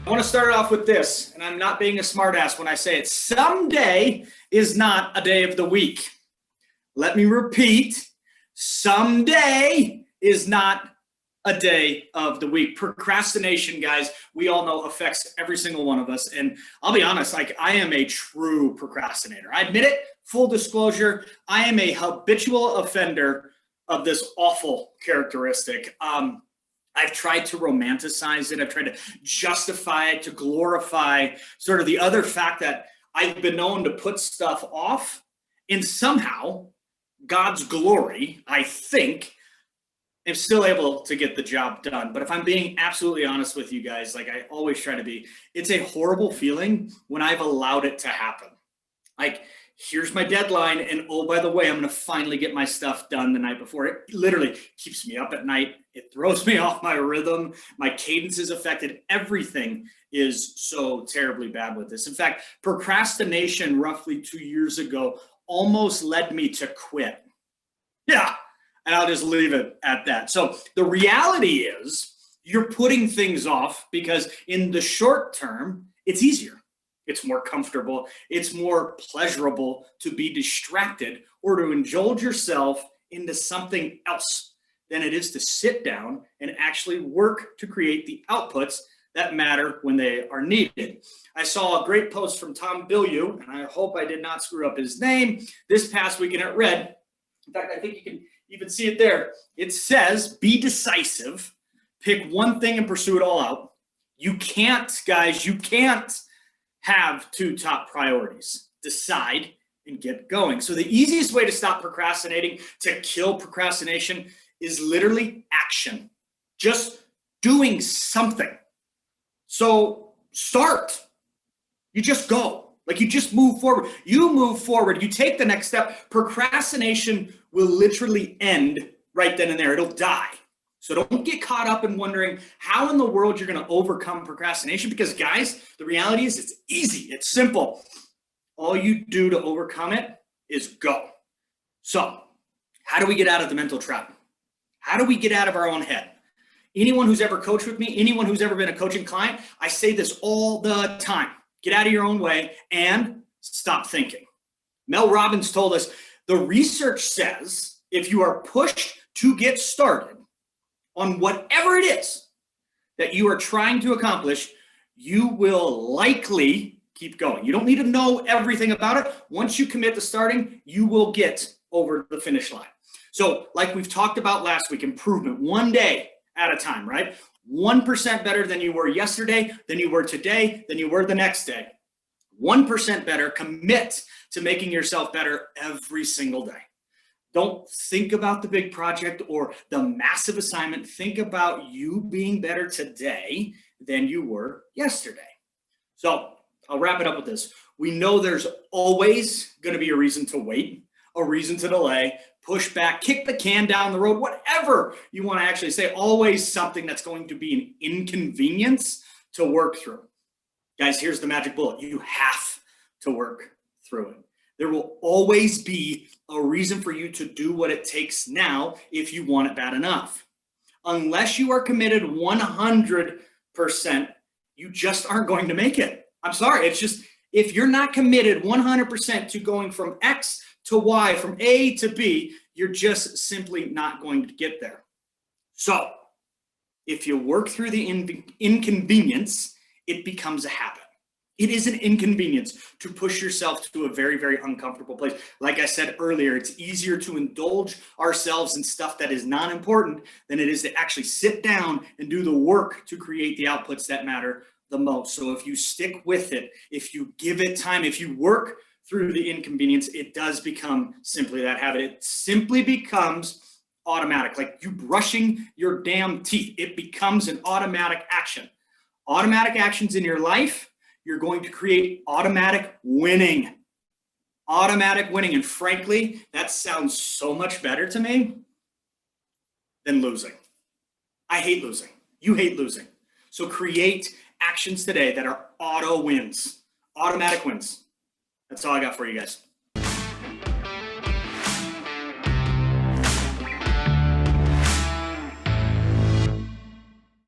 I want to start off with this, and I'm not being a smartass when I say it. Someday is not a day of the week. Let me repeat, someday is not a day of the week. Procrastination, guys, we all know affects every single one of us. And I'll be honest, I am a true procrastinator. I admit it, full disclosure, I am a habitual offender of this awful characteristic. I've tried to romanticize it. I've tried to justify it, to glorify sort of the other fact that I've been known to put stuff off, and somehow God's glory, I think, am still able to get the job done. But if I'm being absolutely honest with you guys, like I always try to be, it's a horrible feeling when I've allowed it to happen. Like, here's my deadline, and oh, by the way, I'm going to finally get my stuff done the night before. It literally keeps me up at night. It throws me off my rhythm. My cadence is affected. Everything is so terribly bad with this. In fact, procrastination roughly 2 years ago almost led me to quit. Yeah, and I'll just leave it at that. So the reality is you're putting things off because in the short term, it's easier. It's more comfortable. It's more pleasurable to be distracted or to indulge yourself into something else than it is to sit down and actually work to create the outputs that matter when they are needed. I saw a great post from Tom Bilyeu, and I hope I did not screw up his name, this past weekend at Red. In fact, I think you can even see it there. It says, be decisive, pick one thing and pursue it all out. You can't, guys, you can't have two top priorities. Decide and get going. So the easiest way to stop procrastinating, to kill procrastination, is literally action. Just doing something. So start. You just go. Like you just move forward. You move forward. You take the next step. Procrastination will literally end right then and there. It'll die. So don't get caught up in wondering how in the world you're going to overcome procrastination, because guys, the reality is it's easy. It's simple. All you do to overcome it is go. So how do we get out of the mental trap? How do we get out of our own head? Anyone who's ever coached with me, anyone who's ever been a coaching client, I say this all the time. Get out of your own way and stop thinking. Mel Robbins told us the research says if you are pushed to get started on whatever it is that you are trying to accomplish, you will likely keep going. You don't need to know everything about it. Once you commit to starting, you will get over the finish line. So like we've talked about last week, improvement one day at a time, right? 1% better than you were yesterday, than you were today, than you were the next day. 1% better. Commit to making yourself better every single day. Don't think about the big project or the massive assignment. Think about you being better today than you were yesterday. So I'll wrap it up with this. We know there's always going to be a reason to wait, a reason to delay, push back, kick the can down the road, whatever you want to actually say. Always something that's going to be an inconvenience to work through. Guys, here's the magic bullet. You have to work through it. There will always be a reason for you to do what it takes now if you want it bad enough. Unless you are committed 100%, you just aren't going to make it. I'm sorry. It's just, if you're not committed 100% to going from X to Y, from A to B, you're just simply not going to get there. So if you work through the inconvenience, it becomes a habit. It is an inconvenience to push yourself to a very, very uncomfortable place. Like I said earlier, it's easier to indulge ourselves in stuff that is not important than it is to actually sit down and do the work to create the outputs that matter the most. So if you stick with it, if you give it time, if you work through the inconvenience, it does become simply that habit. It simply becomes automatic, like you brushing your damn teeth. It becomes an automatic action. Automatic actions in your life, you're going to create automatic winning. Automatic winning. And frankly, that sounds so much better to me than losing. I hate losing. You hate losing. So create actions today that are auto wins, automatic wins. That's all I got for you guys.